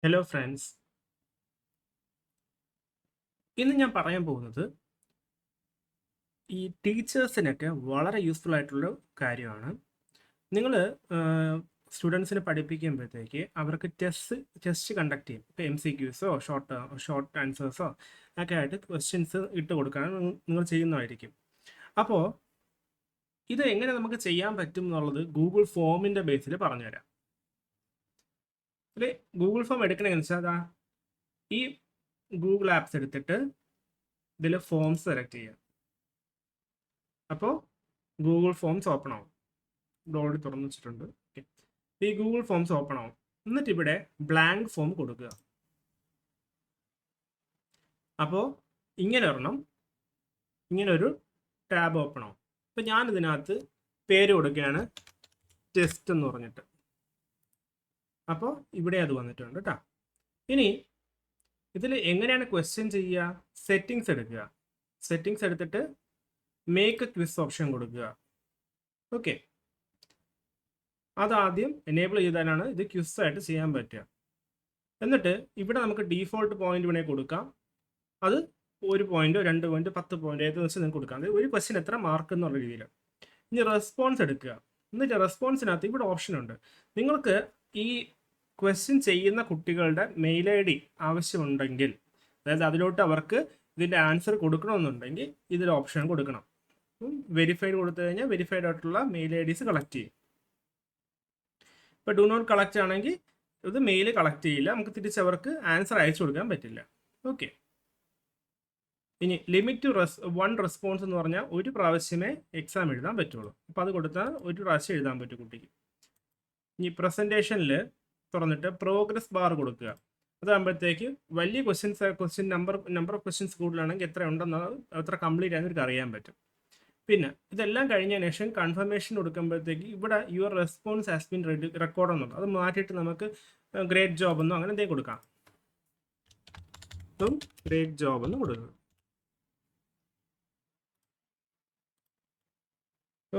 Hello friends, ഇന്ന് ഞാൻ പറയാൻ പോകുന്നത് ഈ ടീച്ചേഴ്സിനൊക്കെ വളരെ യൂസ്ഫുൾ ആയിട്ടുള്ള കാര്യമാണ്. നിങ്ങൾ സ്റ്റുഡൻസിനെ പഠിപ്പിക്കുമ്പോഴത്തേക്ക് അവർക്ക് ടെസ്റ്റ് കണ്ടക്ട് ചെയ്യും. ഇപ്പോൾ MCQസോ ഷോർട്ട് ആൻസേഴ്സോ ഒക്കെ ആയിട്ട് ക്വസ്റ്റ്യൻസ് ഇട്ട് കൊടുക്കാൻ നിങ്ങൾ ചെയ്യുന്നതായിരിക്കും. അപ്പോൾ ഇത് എങ്ങനെ നമുക്ക് ചെയ്യാൻ പറ്റും എന്നുള്ളത് ഗൂഗിൾ ഫോമിൻ്റെ ബേസിൽ പറഞ്ഞുതരാം. ഗൂഗിൾ ഫോം എടുക്കണമെന്ന് വെച്ചാൽ ഈ ഗൂഗിൾ ആപ്സ് എടുത്തിട്ട് ഇതിൽ ഫോംസ് സെലക്ട് ചെയ്യുക. അപ്പോൾ ഗൂഗിൾ ഫോംസ് ഓപ്പൺ ആവും. ഓൾറെഡി തുറന്നു വെച്ചിട്ടുണ്ട്. ഓക്കെ, ഈ ഗൂഗിൾ ഫോംസ് ഓപ്പൺ ആവും. എന്നിട്ട് ഇവിടെ ബ്ലാങ്ക് ഫോം കൊടുക്കുക. അപ്പോൾ ഇങ്ങനെ ഇങ്ങനൊരു ടാബ് ഓപ്പൺ ആവും. അപ്പോൾ ഞാൻ ഇതിനകത്ത് പേര് കൊടുക്കുകയാണ്, ടെസ്റ്റ് എന്ന് പറഞ്ഞിട്ട്. അപ്പോൾ ഇവിടെ അത് വന്നിട്ടുണ്ട് കേട്ടോ. ഇനി ഇതിൽ എങ്ങനെയാണ് ക്വസ്റ്റ്യൻ ചെയ്യുക? സെറ്റിങ്സ് എടുക്കുക. സെറ്റിങ്സ് എടുത്തിട്ട് മേക്ക് എ ക്വിസ് ഓപ്ഷൻ കൊടുക്കുക. ഓക്കെ, അതാദ്യം എനേബിൾ ചെയ്താലാണ് ഇത് ക്വിസ് ആയിട്ട് ചെയ്യാൻ പറ്റുക. എന്നിട്ട് ഇവിടെ നമുക്ക് ഡീഫോൾട്ട് പോയിന്റ് വേണേൽ കൊടുക്കാം. അത് 1 പോയിന്റോ 2 പോയിന്റ് 10 പോയിന്റ് ഏതെന്ന് വെച്ചാൽ നിങ്ങൾക്ക് കൊടുക്കാം. അത് ഒരു ക്വസ്റ്റ്യൻ എത്ര മാർക്ക് എന്നുള്ള രീതിയിൽ. ഇനി റെസ്പോൺസ് എടുക്കുക. എന്നിട്ട് റെസ്പോൺസിനകത്ത് ഇവിടെ ഓപ്ഷൻ ഉണ്ട്. നിങ്ങൾക്ക് ഈ ക്വസ്റ്റ്യൻ ചെയ്യുന്ന കുട്ടികളുടെ മെയിൽ ID ആവശ്യമുണ്ടെങ്കിൽ, അതായത് അതിലോട്ട് അവർക്ക് ഇതിൻ്റെ ആൻസർ കൊടുക്കണമെന്നുണ്ടെങ്കിൽ ഇതിൽ ഓപ്ഷൻ കൊടുക്കണം. വെരിഫൈഡ് കൊടുത്തു കഴിഞ്ഞാൽ വെരിഫൈഡ് ആയിട്ടുള്ള മെയിൽ IDs കളക്ട് ചെയ്യും. ഇപ്പോൾ ഡു നോട്ട് കളക്ട് ആണെങ്കിൽ ഇത് മെയിൽ കളക്ട് ചെയ്യില്ല, നമുക്ക് തിരിച്ച് അവർക്ക് ആൻസർ അയച്ചു കൊടുക്കാൻ പറ്റില്ല. ഓക്കെ, ഇനി ലിമിറ്റ് ടു 1 റെസ്പോൺസ് എന്ന് പറഞ്ഞാൽ ഒരു പ്രാവശ്യമേ എക്സാം എഴുതാൻ പറ്റുള്ളൂ. അപ്പോൾ അത് കൊടുത്താൽ ഒരു പ്രാവശ്യം എഴുതാൻ പറ്റും കുട്ടിക്ക്. ഇനി പ്രസൻറ്റേഷനിൽ തുറന്നിട്ട് പ്രോഗ്രസ് ബാർ കൊടുക്കുക. അതാകുമ്പോഴത്തേക്ക് വലിയ ക്വസ്റ്റ്യൻ നമ്പർ ഓഫ് ക്വസ്റ്റ്യൻസ് കൂടുതലാണെങ്കിൽ എത്ര ഉണ്ടെന്ന് എത്ര കംപ്ലീറ്റ് ആണെന്ന് എനിക്ക് അറിയാൻ പറ്റും. പിന്നെ ഇതെല്ലാം കഴിഞ്ഞതിന് ശേഷം കൺഫർമേഷൻ കൊടുക്കുമ്പോഴത്തേക്ക് ഇവിടെ your response has been record എന്നുണ്ട്. അത് മാറ്റിയിട്ട് നമുക്ക് ഗ്രേറ്റ് ജോബ് എന്നോ അങ്ങനെ എന്തെങ്കിലും കൊടുക്കാം. അപ്പം ഗ്രേറ്റ് ജോബ് എന്ന് കൊടുക്കുക.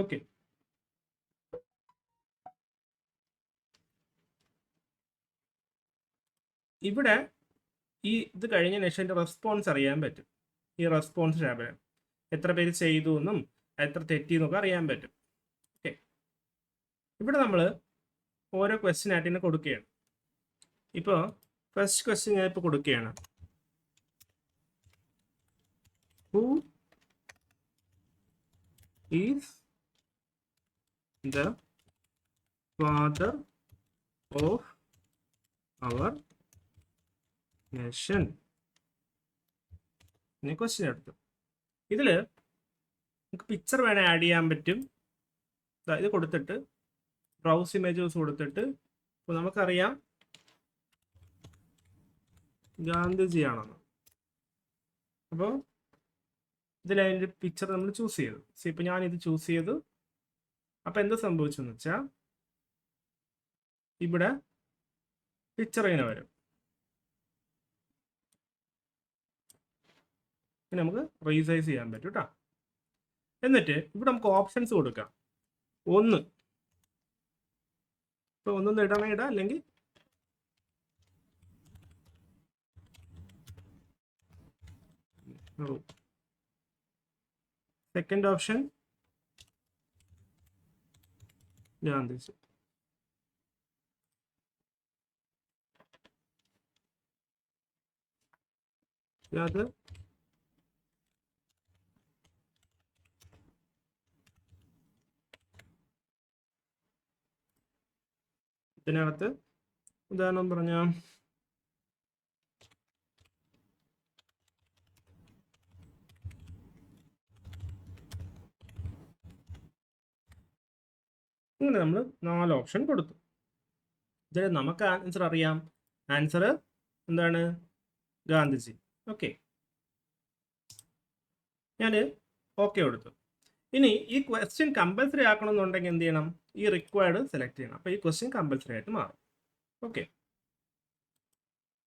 ഓക്കെ, ഇവിടെ ഇത് കഴിഞ്ഞതിന് ശേഷം എൻ്റെ റെസ്പോൺസ് അറിയാൻ പറ്റും. ഈ റെസ്പോൺസ് ടാബിൽ എത്ര പേര് ചെയ്തു എന്നും എത്ര തെറ്റിയെന്നൊക്കെ അറിയാൻ പറ്റും. ഓക്കെ, ഇവിടെ നമ്മൾ ഓരോ ക്വസ്റ്റ്യൻ ആയിട്ട് തന്നെ കൊടുക്കുകയാണ്. ഇപ്പോൾ ഫസ്റ്റ് ക്വസ്റ്റ്യൻ ഞാൻ ഇപ്പോൾ കൊടുക്കുകയാണ്. Who is the father of our nation? Question എടുത്തു. ഇതിൽ നമുക്ക് പിക്ചർ വേണേൽ ആഡ് ചെയ്യാൻ പറ്റും. ഇത് കൊടുത്തിട്ട് ബ്രൗസ് ഇമേജസ് കൊടുത്തിട്ട് ഇപ്പോൾ നമുക്കറിയാം ഗാന്ധിജി ആണെന്ന്. അപ്പോൾ ഇതിലതിൻ്റെ പിക്ചർ നമ്മൾ ചൂസ് ചെയ്തു. ഇപ്പോൾ ഞാനിത് ചൂസ് ചെയ്തു. അപ്പോൾ എന്ത് സംഭവിച്ചെന്ന് വെച്ചാൽ ഇവിടെ പിക്ചർ ഇങ്ങനെ വരും. പിന്നെ നമുക്ക് റീസൈസ് ചെയ്യാൻ പറ്റും കേട്ടോ. എന്നിട്ട് ഇവിടെ നമുക്ക് ഓപ്ഷൻസ് കൊടുക്കാം. ഒന്ന്, ഇപ്പോൾ ഒന്നൊന്ന് ഇടണേ ഇടാം, അല്ലെങ്കിൽ സെക്കൻഡ് ഓപ്ഷൻ ഗാന്ധിജി. അത് ഇതിനകത്ത് ഉദാഹരണം പറഞ്ഞാൽ ഇങ്ങനെ നമ്മൾ 4 ഓപ്ഷൻ കൊടുത്തു. ഇതിൽ നമുക്ക് ആൻസർ അറിയാം. ആൻസർ എന്താണ്? ഗാന്ധിജി. ഓക്കെ, ഞാൻ ഓക്കെ കൊടുത്തു. ഇനി ഈ ക്വസ്റ്റ്യൻ കമ്പൽസറി ആക്കണമെന്നുണ്ടെങ്കിൽ എന്ത് ചെയ്യണം? ഈ റിക്വയർഡ് സെലക്ട് ചെയ്യണം. അപ്പോൾ ഈ ക്വസ്റ്റ്യൻ കമ്പൽസറി ആയിട്ട് മാറും. ഓക്കെ,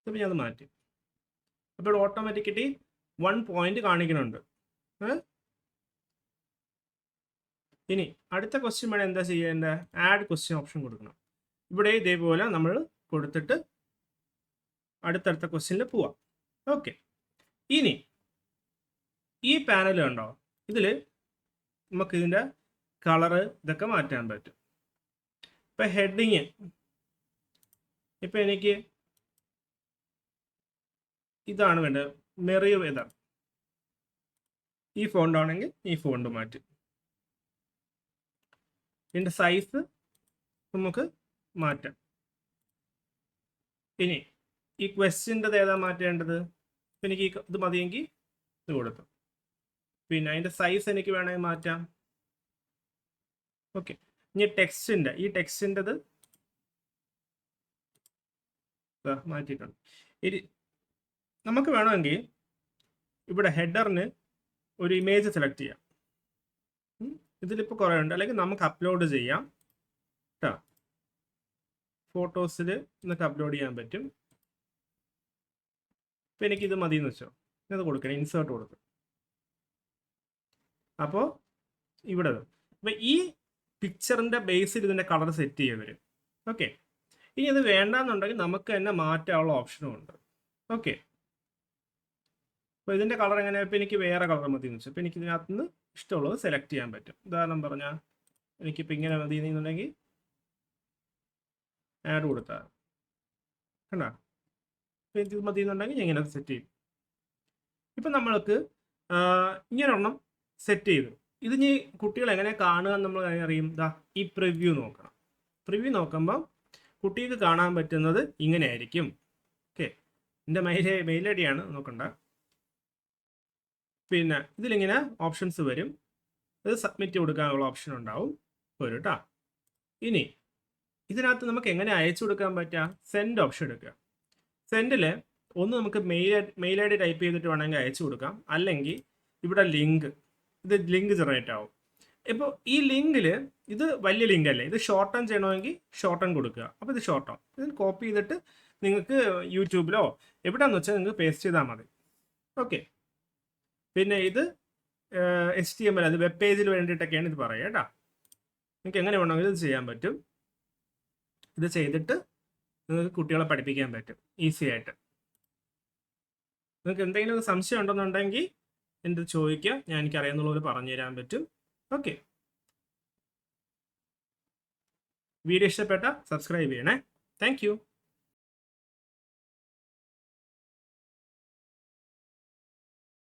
അപ്പോൾ ഞാൻ അത് മാറ്റി. അപ്പോൾ ഇവിടെ ഓട്ടോമാറ്റിക്കലി 1 പോയിന്റ് കാണിക്കുന്നുണ്ട്. ഇനി അടുത്ത ക്വസ്റ്റ്യൻ വേണം എന്താ ചെയ്യേണ്ടത്? ആഡ് ക്വസ്റ്റ്യൻ ഓപ്ഷൻ കൊടുക്കണം. ഇവിടെ ഇതേപോലെ നമ്മൾ കൊടുത്തിട്ട് അടുത്തടുത്ത ക്വസ്റ്റ്യനിൽ പോവാം. ഓക്കെ, ഇനി ഈ പാനൽ കണ്ടോ, ഇതിൽ നമുക്ക് ഇതിൻ്റെ കളറ് ഇതൊക്കെ മാറ്റാൻ പറ്റും. ഇപ്പം ഹെഡിങ്, ഇപ്പം എനിക്ക് ഇതാണ് വേണ്ടത്, മെറി വെതർ. ഈ ഫോണ്ട് ആണെങ്കിൽ ഈ ഫോണ്ട് മാറ്റും. ഇതിൻ്റെ സൈസ് നമുക്ക് മാറ്റാം. ഇനി ഈ ക്വസ്റ്റ്യൻ്റെ ഏതാ മാറ്റേണ്ടത്? എനിക്ക് ഇത് മതിയെങ്കിൽ ഇത് കൊടുത്തു. പിന്നെ അതിൻ്റെ സൈസ് എനിക്ക് വേണമെങ്കിൽ മാറ്റാം. ഓക്കെ, ഇനി ടെക്സ്റ്റിൻ്റെ, ഈ ടെക്സ്റ്റിൻ്റെത് മാറ്റിയിട്ടുണ്ട്. ഇനി നമുക്ക് വേണമെങ്കിൽ ഇവിടെ ഹെഡറിന് ഒരു ഇമേജ് സെലക്ട് ചെയ്യാം. ഇതിലിപ്പോൾ കുറേ ഉണ്ട്, അല്ലെങ്കിൽ നമുക്ക് അപ്ലോഡ് ചെയ്യാം കേട്ടോ. ഫോട്ടോസിൽ നമുക്ക് അപ്ലോഡ് ചെയ്യാൻ പറ്റും. ഇപ്പം എനിക്കിത് മതി എന്ന് വെച്ചോ, ഇത് കൊടുക്കണം, ഇൻസേർട്ട് കൊടുക്കും. അപ്പോൾ ഇവിടെ അപ്പം ഈ പിക്ചറിൻ്റെ ബേസിൽ ഇതിൻ്റെ കളർ സെറ്റ് ചെയ്ത് വരും. ഓക്കെ, ഇനി ഇത് വേണ്ടാന്നുണ്ടെങ്കിൽ നമുക്ക് തന്നെ മാറ്റാനുള്ള ഓപ്ഷനും ഉണ്ട്. ഓക്കെ, അപ്പോൾ ഇതിൻ്റെ കളർ എങ്ങനെ, ഇപ്പം എനിക്ക് വേറെ കളർ മതി എന്ന് വെച്ചാൽ, ഇപ്പം എനിക്ക് ഇതിനകത്ത് നിന്ന് ഇഷ്ടമുള്ളത് സെലക്ട് ചെയ്യാൻ പറ്റും. ഉദാഹരണം പറഞ്ഞാൽ എനിക്കിപ്പോൾ ഇങ്ങനെ മതി എന്നുണ്ടെങ്കിൽ ആഡ് കൊടുത്താൽ കണ്ടോ, ഇപ്പം ഇത് മതി എന്നുണ്ടെങ്കിൽ ഇങ്ങനെ സെറ്റ് ചെയ്യും. ഇപ്പം നമ്മൾക്ക് ഇങ്ങനെ ഒരെണ്ണം സെറ്റ് ചെയ്തു. ഇത് ഇനി കുട്ടികൾ എങ്ങനെ കാണുക എന്ന് നമ്മൾ അറിയും. ഈ പ്രിവ്യൂ നോക്കണം. പ്രിവ്യൂ നോക്കുമ്പോൾ കുട്ടിക്ക് കാണാൻ പറ്റുന്നത് ഇങ്ങനെ ആയിരിക്കും. ഓക്കെ, എൻ്റെ മെയിൽ ഐ ഡിയാണ്, നോക്കണ്ട. പിന്നെ ഇതിലിങ്ങനെ ഓപ്ഷൻസ് വരും. ഇത് സബ്മിറ്റ് കൊടുക്കാനുള്ള ഓപ്ഷൻ ഉണ്ടാവും വരും കേട്ടോ. ഇനി ഇതിനകത്ത് നമുക്ക് എങ്ങനെ അയച്ചു കൊടുക്കാൻ പറ്റുക? സെൻഡ് ഓപ്ഷൻ എടുക്കുക. സെൻഡിൽ ഒന്ന് നമുക്ക് മെയിൽ ഐ ഡി ടൈപ്പ് ചെയ്തിട്ട് വേണമെങ്കിൽ അയച്ചു കൊടുക്കാം, അല്ലെങ്കിൽ ഇവിടെ ലിങ്ക്, ഇത് ലിങ്ക് ജനറേറ്റ് ആവും. ഇപ്പോൾ ഈ ലിങ്കിൽ ഇത് വലിയ ലിങ്ക് അല്ലേ, ഇത് ഷോർട്ടൺ ചെയ്യണമെങ്കിൽ ഷോർട്ടൺ കൊടുക്കുക. അപ്പോൾ ഇത് ഷോർട്ടൺ, ഇത് കോപ്പി ചെയ്തിട്ട് നിങ്ങൾക്ക് യൂട്യൂബിലോ എവിടെയാണെന്ന് വെച്ചാൽ നിങ്ങൾക്ക് പേസ്റ്റ് ചെയ്താൽ മതി. ഓക്കെ, പിന്നെ ഇത് HTML, അത് വെബ് പേജിൽ വേണ്ടിയിട്ടൊക്കെയാണ് ഇത് പറയുക കേട്ടോ. നിങ്ങൾക്ക് എങ്ങനെ വേണമെങ്കിലും ഇത് ചെയ്യാൻ പറ്റും. ഇത് ചെയ്തിട്ട് നിങ്ങൾക്ക് കുട്ടികളെ പഠിപ്പിക്കാൻ പറ്റും ഈസി ആയിട്ട്. നിങ്ങൾക്ക് എന്തെങ്കിലും സംശയം ഉണ്ടെന്നുണ്ടെങ്കിൽ എൻ്റെ ചോദിക്കുക, ഞാൻ എനിക്കറിയാവുന്നതുപോലെ പറഞ്ഞു തരാൻ പറ്റും. ഓക്കെ, വീഡിയോ ഇഷ്ടപ്പെട്ട സബ്സ്ക്രൈബ് ചെയ്യണേ. Thank you.